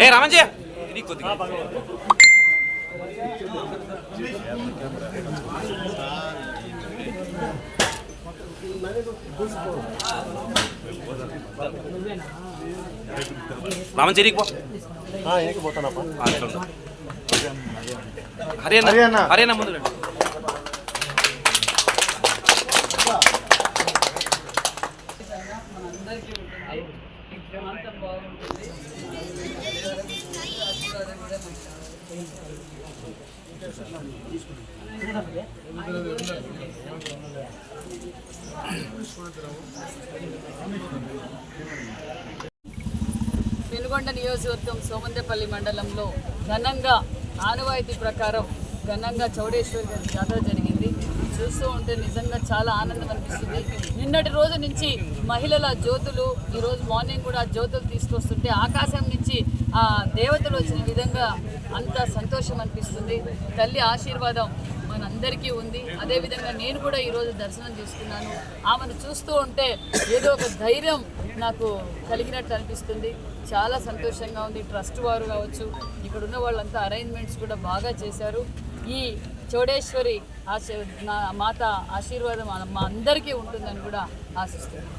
ఏ రామంజీ ఇది కొద్దిగా రామంజీ హరేనా హరేనా ముందు పెనుగొండ నియోజకవర్గం సోమందేపల్లి మండలంలో ఘనంగా ఆనవాయితీ ప్రకారం ఘనంగా చౌడేశ్వరి గారి జాతర జరిగింది. చూస్తూ ఉంటే నిజంగా చాలా ఆనందం అనిపిస్తుంది. నిన్నటి రోజు నుంచి మహిళల జ్యోతులు ఈరోజు మార్నింగ్ కూడా జ్యోతులు తీసుకొస్తుంటే ఆకాశం నుంచి ఆ దేవతలు వచ్చిన విధంగా అంత సంతోషం అనిపిస్తుంది. తల్లి ఆశీర్వాదం మనందరికీ ఉంది. అదేవిధంగా నేను కూడా ఈరోజు దర్శనం చేసుకున్నాను. ఆమెను చూస్తూ ఉంటే ఏదో ఒక ధైర్యం నాకు కలిగినట్టు అనిపిస్తుంది. చాలా సంతోషంగా ఉంది. ట్రస్ట్ వారు కావచ్చు, ఇక్కడ ఉన్న వాళ్ళంతా అరేంజ్మెంట్స్ కూడా బాగా చేశారు. ఈ చౌడేశ్వరి మాత ఆశీర్వాదం మా అందరికీ ఉంటుందని కూడా ఆశిస్తున్నాను.